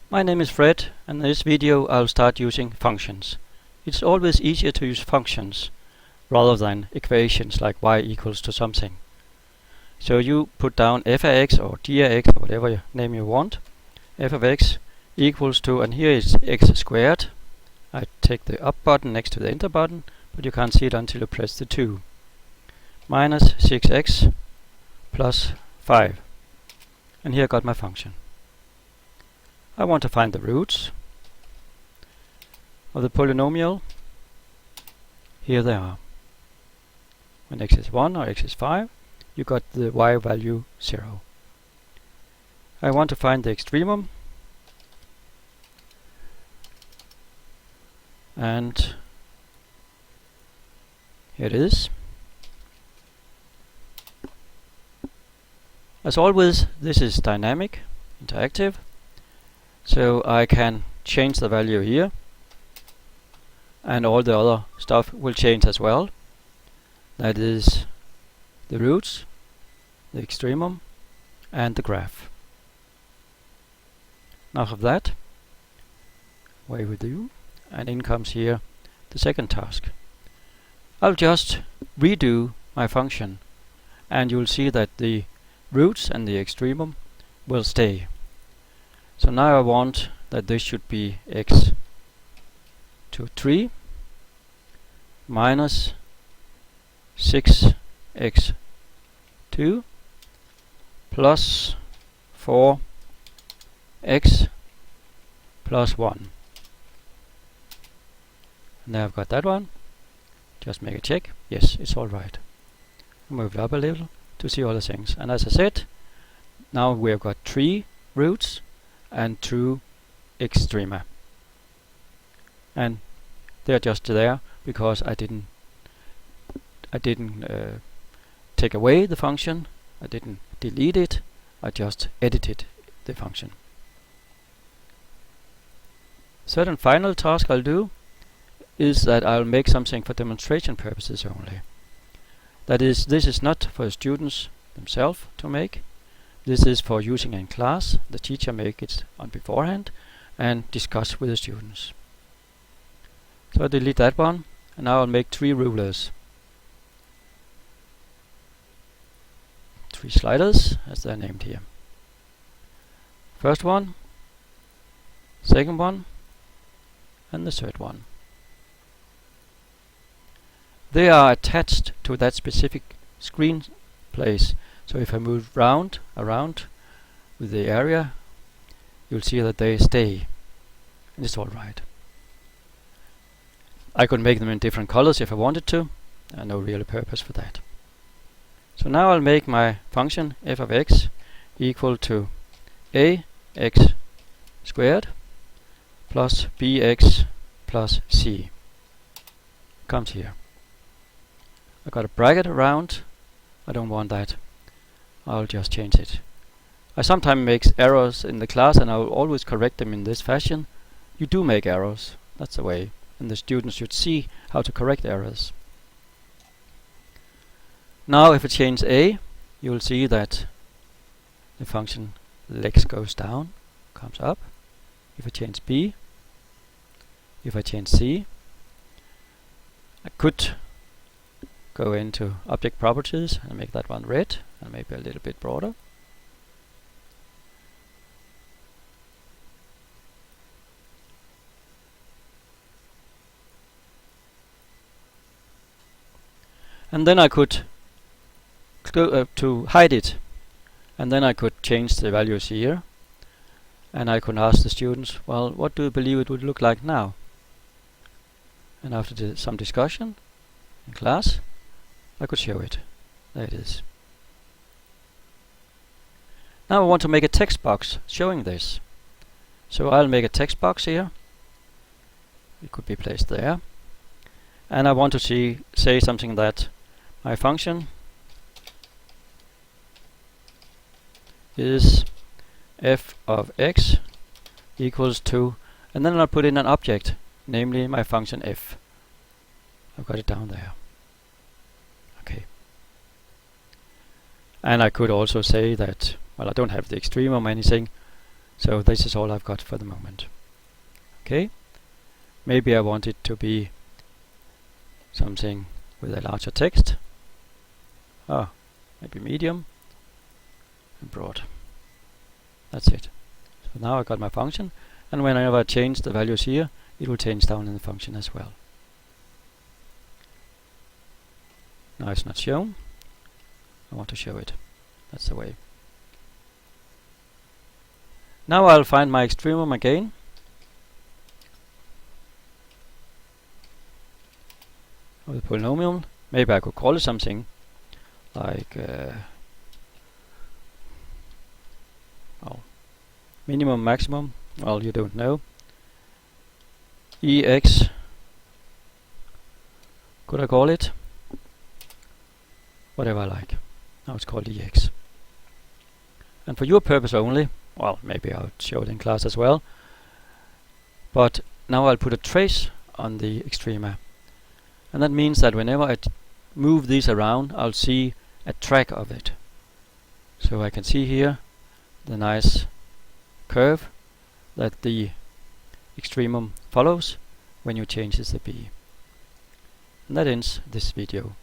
My name is Fred, and in this video I'll start using functions. It's always easier to use functions rather than equations like y equals to something. So you put down f of x or d of x or whatever name you want. F of x equals to, and here is x squared. I take the up button next to the enter button, but you can't see it until you press the 2. Minus 6x plus 5. And here I got my function. I want to find the roots of the polynomial. Here they are. When x is 1 or x is 5, you got the y value 0. I want to find the extremum, and here it is. As always, this is dynamic, interactive, so I can change the value here, and all the other stuff will change as well. That is the roots, the extremum, and the graph. Enough of that. Away with you. And in comes here the second task. I'll just redo my function, and you'll see that the roots and the extremum will stay. So now I want that this should be x to 3 minus 6x 2 plus 4x plus 1. Now I've got that one. Just make a check. Yes, it's all right. Move it up a little to see all the things. And as I said, now we've got 3 roots and 2 extrema. And they're just there because I didn't take away the function. I didn't delete it. I just edited the function. Third and final task I'll do is that I'll make something for demonstration purposes only. That is, this is not for students themselves to make. This is for using in class. The teacher make it on beforehand and discuss with the students. So I delete that one, and now I'll make 3 rulers. 3 sliders, as they're named here. First one, second one, and the third one. They are attached to that specific screen place. So if I move around with the area, you'll see that they stay, and it's all right. I could make them in different colors if I wanted to, and no real purpose for that. So now I'll make my function f of x equal to ax squared plus bx plus c. Comes here. I got a bracket around. I don't want that. I'll just change it. I sometimes make errors in the class, and I will always correct them in this fashion. You do make errors. That's the way. And the students should see how to correct errors. Now if I change a, you will see that the function lex goes down, comes up. If I change b, if I change c, I could go into object properties and make that one red and maybe a little bit broader. And then I could go to hide it, and then I could change the values here, and I could ask the students, well, what do you believe it would look like now? And after some discussion in class, I could show it. There it is. Now I want to make a text box showing this. So I'll make a text box here. It could be placed there. And I want to say something that my function is f of x equals to, and then I'll put in an object, namely my function f. I've got it down there. Okay. And I could also say that, well, I don't have the extremum or anything, So this is all I've got for the moment. Okay, maybe I want it to be something with a larger text. Maybe medium and broad. That's it. So now I got my function, and whenever I change the values here, it will change down in the function as well. Now it's not shown. I want to show it. That's the way. Now I'll find my extremum again. With a polynomial. Maybe I could call it something like minimum, maximum. Well, you don't know. EX. Could I call it? Whatever I like. Now it's called EX. And for your purpose only, well, maybe I'll show it in class as well. But now I'll put a trace on the extrema. And that means that whenever I move these around, I'll see a track of it. So I can see here the nice curve that the extremum follows when you change the b. And that ends this video.